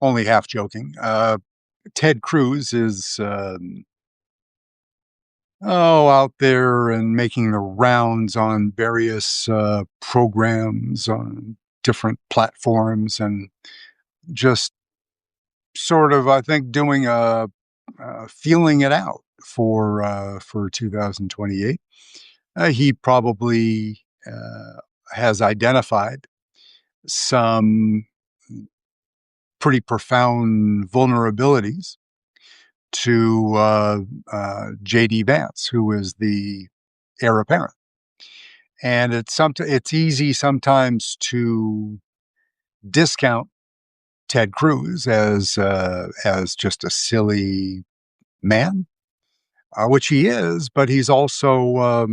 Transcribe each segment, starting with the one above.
only half joking. Ted Cruz is out there and making the rounds on various programs on different platforms, and just sort of, I think, doing a feeling it out for 2028. He probably has identified some pretty profound vulnerabilities to J.D. Vance, who is the heir apparent. And it's easy sometimes to discount Ted Cruz as just a silly man, which he is, but he's also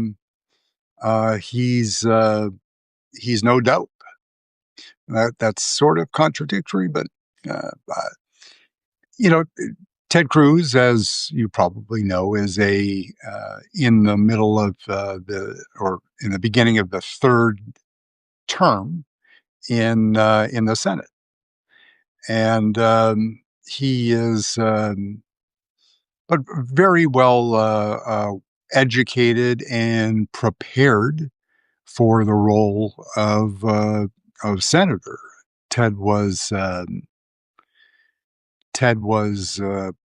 he's no dope. That's sort of contradictory, but you know, Ted Cruz, as you probably know, is in the middle of or in the beginning of the third term in the Senate, and he is, but very well educated and prepared for the role of senator. Ted was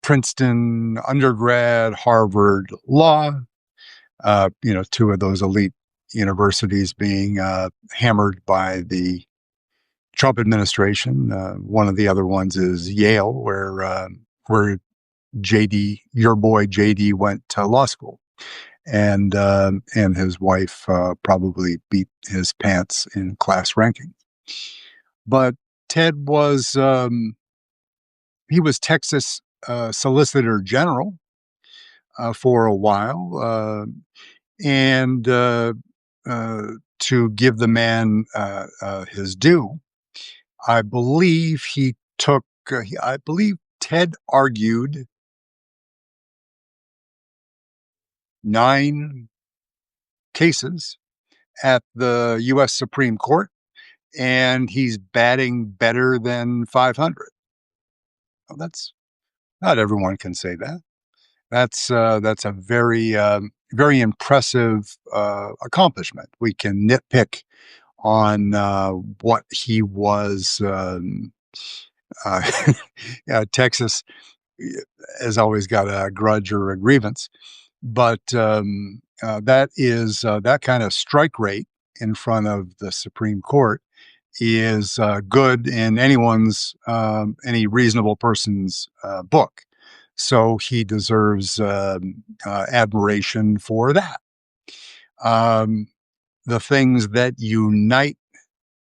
Princeton undergrad, Harvard Law, two of those elite universities being hammered by the Trump administration. One of the other ones is Yale, where your boy JD went to law school, and his wife probably beat his pants in class ranking. But Ted was he was Texas Solicitor General for a while, and to give the man his due, I believe he took. I believe Ted argued 9 cases at the U.S. Supreme Court, and he's batting better than 500. Well, that's not everyone can say that. That's a very impressive accomplishment. We can nitpick on what he was. Texas has always got a grudge or a grievance, but that kind of strike rate in front of the Supreme Court is good in any reasonable person's book. So he deserves admiration for that. The things that unite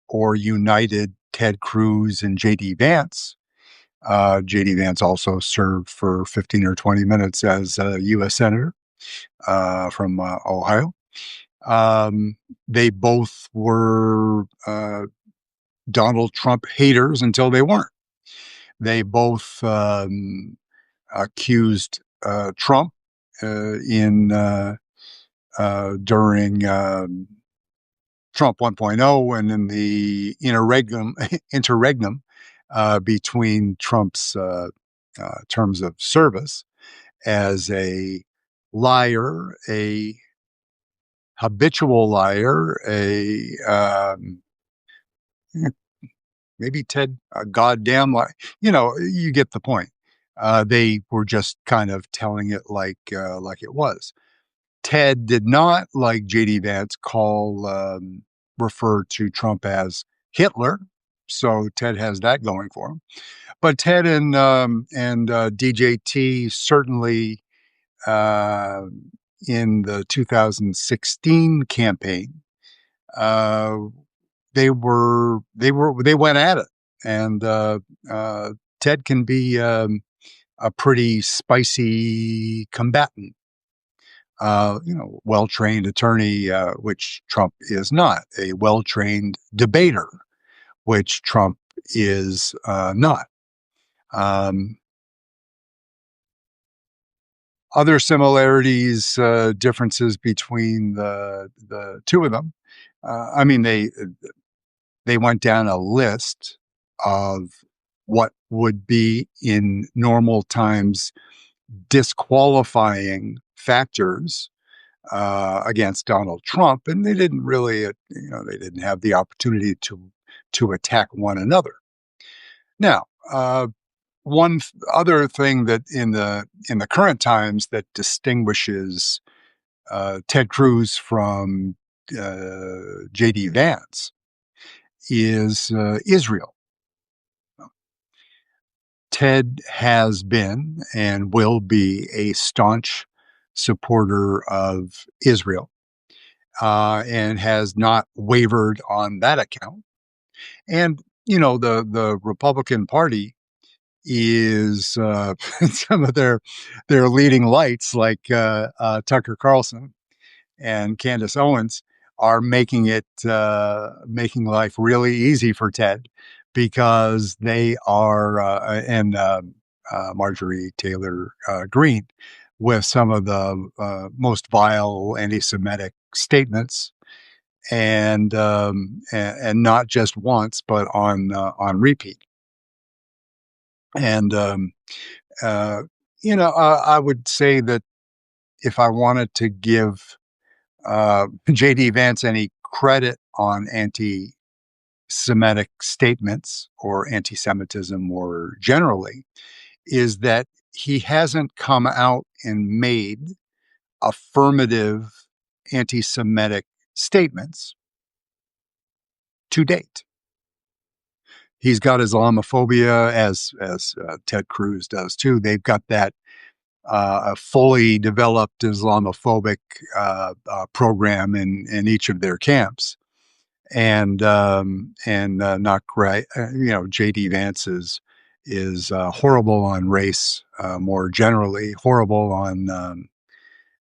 or united Ted Cruz and J.D. Vance. J.D. Vance also served for 15 or 20 minutes as a U.S. Senator from Ohio. They both were Donald Trump haters until they weren't. They both accused Trump during Trump 1.0 and in the interregnum between Trump's terms of service as a liar, a habitual liar, maybe Ted, a goddamn liar. You get the point. They were just kind of telling it like it was. Ted did not, like J.D. Vance, refer to Trump as Hitler. So Ted has that going for him. But Ted and DJT certainly in the 2016 campaign, they went at it, and Ted can be a pretty spicy combatant. Well-trained attorney, which Trump is not, a well-trained debater, which Trump is not. Other similarities, differences between the two of them. They went down a list of what would be in normal times disqualifying factors against Donald Trump, and they didn't really, they didn't have the opportunity to attack one another. Now, other thing that in the current times that distinguishes Ted Cruz from J.D. Vance is Israel. Ted has been and will be a staunch supporter of Israel and has not wavered on that account. And, the Republican Party is some of their leading lights, like Tucker Carlson and Candace Owens, are making life really easy for Ted because they are and Marjorie Taylor Greene with some of the most vile anti-Semitic statements, and not just once, but on repeat. And I would say that if I wanted to give J.D. Vance any credit on anti-Semitic statements or anti-Semitism more generally, is that he hasn't come out and made affirmative anti-Semitic statements to date. He's got Islamophobia, as Ted Cruz does too. They've got that a fully developed Islamophobic program in each of their camps, and not great. J.D. Vance is horrible on race, more generally horrible on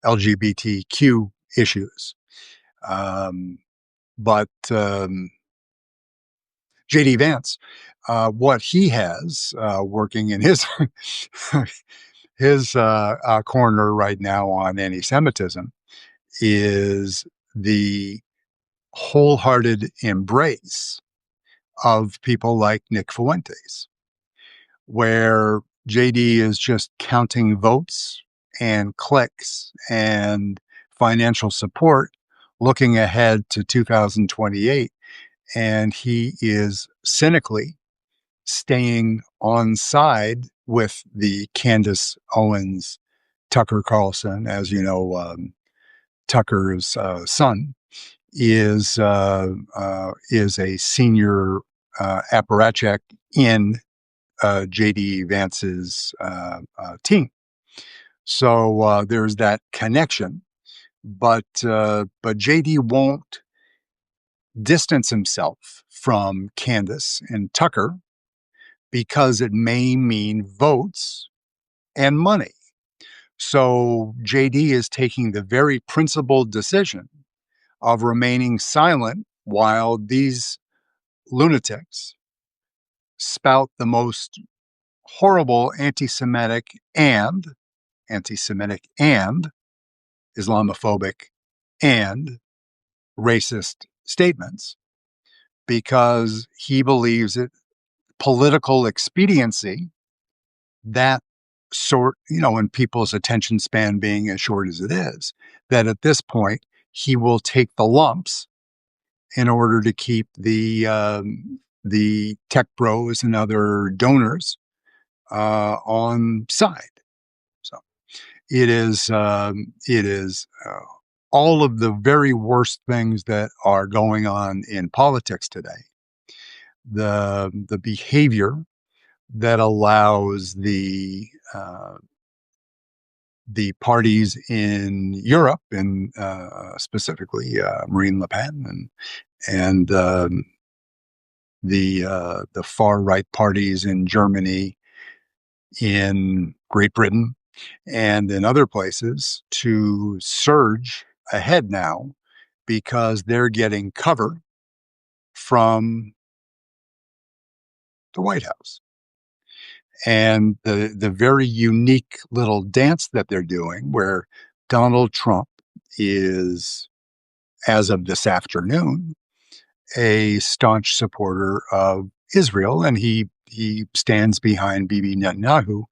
LGBTQ issues, but J.D. Vance, what he has working in his his corner right now on anti-Semitism is the wholehearted embrace of people like Nick Fuentes, where JD is just counting votes and clicks and financial support looking ahead to 2028. And he is cynically staying on side with the Candace Owens, Tucker Carlson. As you know, Tucker's son is a senior apparatchik in J.D. Vance's team. So there's that connection, but J.D. won't distance himself from Candace and Tucker because it may mean votes and money. So JD is taking the very principled decision of remaining silent while these lunatics spout the most horrible anti-Semitic and Islamophobic and racist statements, because he believes it political expediency, that in people's attention span being as short as it is, that at this point he will take the lumps in order to keep the tech bros and other donors on side. So it is all of the very worst things that are going on in politics today. The behavior that allows the parties in Europe, and specifically Marine Le Pen and the far right parties in Germany, in Great Britain, and in other places, to surge ahead now because they're getting cover from the White House. And the very unique little dance that they're doing, where Donald Trump is, as of this afternoon, a staunch supporter of Israel, and he stands behind Bibi Netanyahu,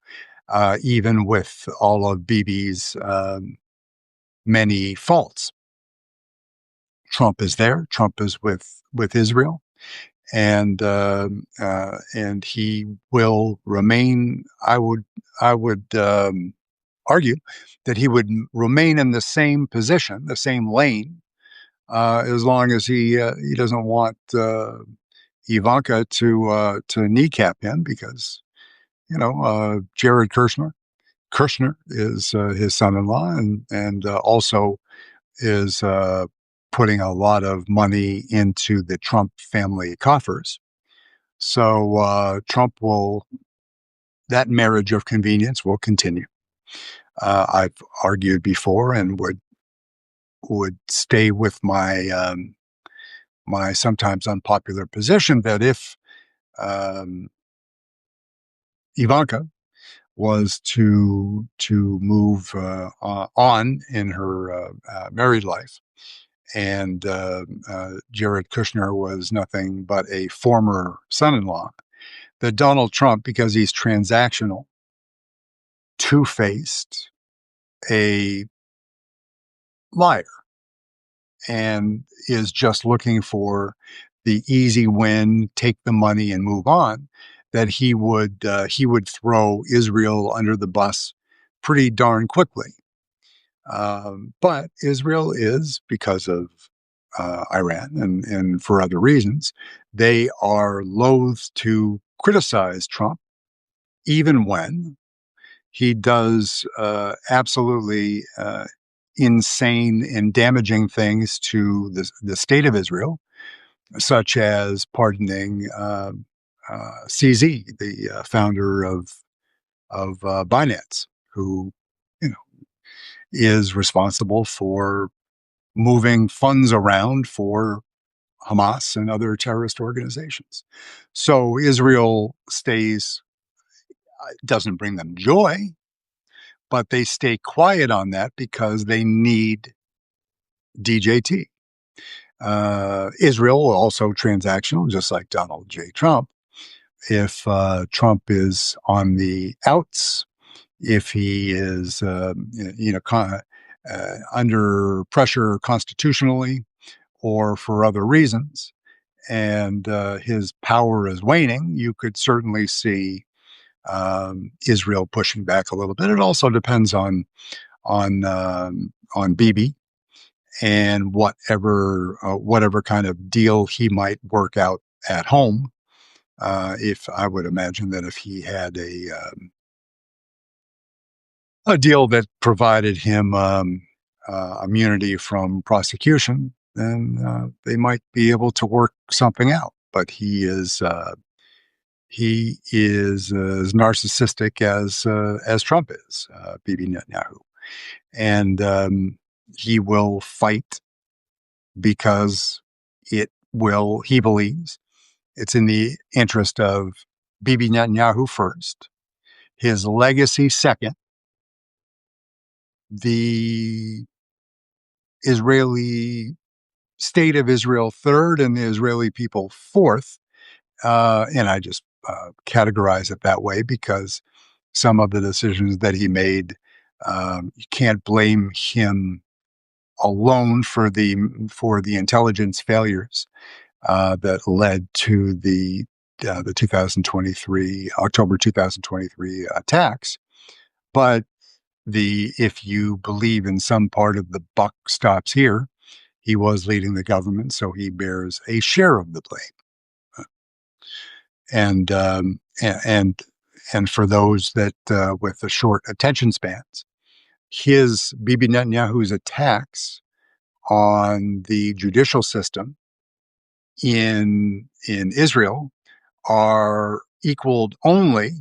even with all of Bibi's many faults. Trump is there. Trump is with Israel, and he will remain. I would argue that he would remain in the same position, the same lane, as long as he doesn't want Ivanka to kneecap him, because Jared Kushner is his son-in-law, and also is putting a lot of money into the Trump family coffers. So that marriage of convenience will continue. I've argued before, and would stay with my sometimes unpopular position, that if um, Ivanka was to move on in her married life, and Jared Kushner was nothing but a former son-in-law, that Donald Trump, because he's transactional, two-faced, a liar, and is just looking for the easy win, take the money, and move on, that he would throw Israel under the bus pretty darn quickly. But Israel is, because of Iran and for other reasons, they are loath to criticize Trump, even when he does absolutely insane and damaging things to the state of Israel, such as pardoning CZ, the founder of Binance, who you know is responsible for moving funds around for Hamas and other terrorist organizations. So Israel doesn't bring them joy, but they stay quiet on that because they need DJT. Israel also transactional, just like Donald J. Trump. If Trump is on the outs, if he is, under pressure constitutionally or for other reasons, and his power is waning, you could certainly see Israel pushing back a little bit. It also depends on Bibi and whatever kind of deal he might work out at home. If I would imagine that if he had a deal that provided him immunity from prosecution, then they might be able to work something out. But he is as narcissistic as Trump is, Bibi Netanyahu, and he will fight because he believes it's in the interest of Bibi Netanyahu first, his legacy second, the Israeli state of Israel third, and the Israeli people fourth. And I just categorize it that way because some of the decisions that he made, you can't blame him alone for the intelligence failures that led to the 2023 October 2023 attacks. But if you believe in some part of the buck stops here, he was leading the government, so he bears a share of the blame. And and for those that with the short attention spans, Bibi Netanyahu's attacks on the judicial system in Israel are equaled only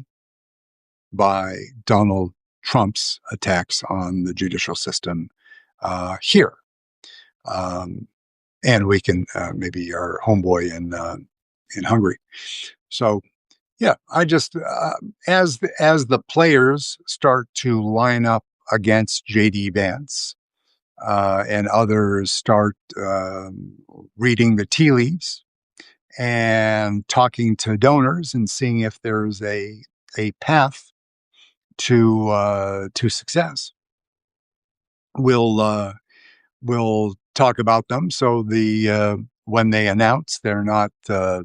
by Donald Trump's attacks on the judicial system here. And we can maybe our homeboy in Hungary. So yeah, I just as the players start to line up against JD Vance, and others start reading the tea leaves and talking to donors and seeing if there's a path to success. We'll we'll talk about them. So when they announce, they're not. I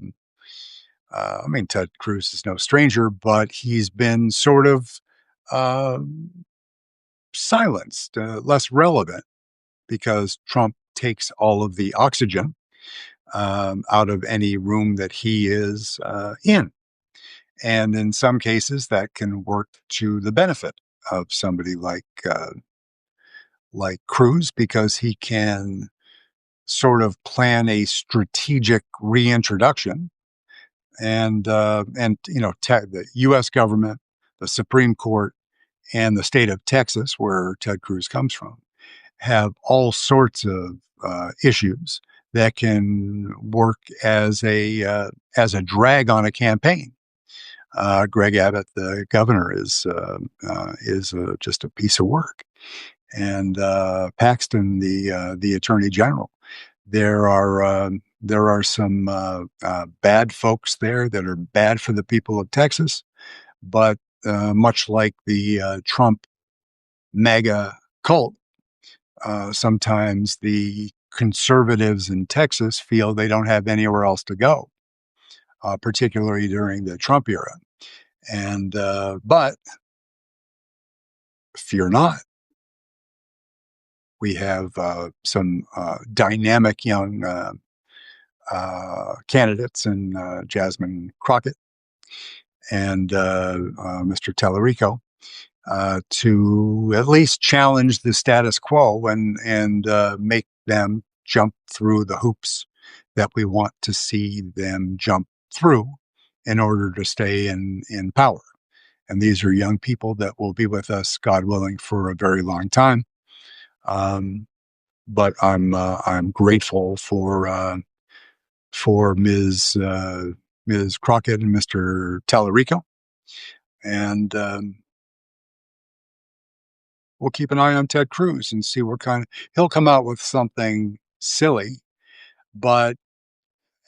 mean, Ted Cruz is no stranger, but he's been sort of uh, silenced, less relevant, because Trump takes all of the oxygen out of any room that he is in. And in some cases, that can work to the benefit of somebody like Cruz, because he can sort of plan a strategic reintroduction. And the U.S. government, the Supreme Court, and the state of Texas, where Ted Cruz comes from, have all sorts of issues that can work as a drag on a campaign. Greg Abbott, the governor, is just a piece of work, and Paxton, the attorney general. There are some bad folks there that are bad for the people of Texas, but much like the Trump MAGA cult, sometimes the conservatives in Texas feel they don't have anywhere else to go, particularly during the Trump era. And but fear not, we have some dynamic young candidates in Jasmine Crockett and Mr. Tellerico to at least challenge the status quo and make them jump through the hoops that we want to see them jump through in order to stay in power. And these are young people that will be with us, God willing, for a very long time. But I'm grateful for Ms. Crockett and Mr. Tallarico, and we'll keep an eye on Ted Cruz and see what he'll come out with something silly. But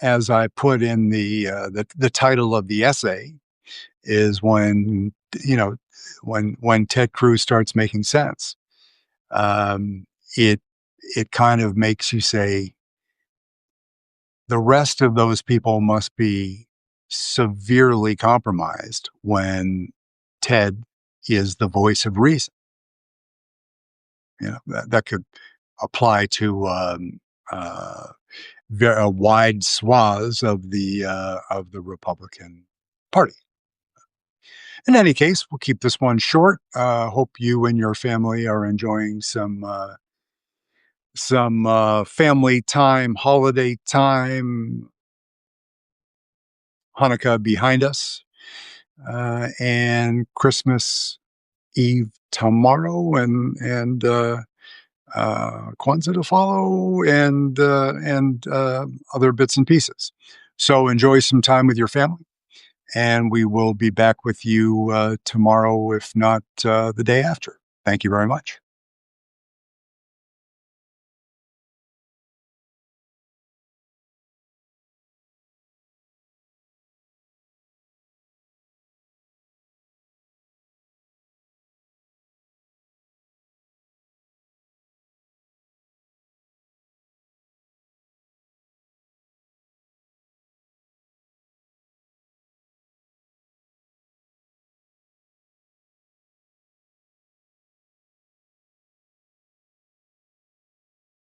as I put in the title of the essay, is when Ted Cruz starts making sense. It kind of makes you say, the rest of those people must be severely compromised when Ted is the voice of reason. That could apply to very wide swaths of the Republican Party. In any case, we'll keep this one short. Hope you and your family are enjoying some family time, holiday time, Hanukkah behind us, and Christmas Eve tomorrow, and Kwanzaa to follow, and other bits and pieces. So enjoy some time with your family, and we will be back with you tomorrow, if not the day after. Thank you very much.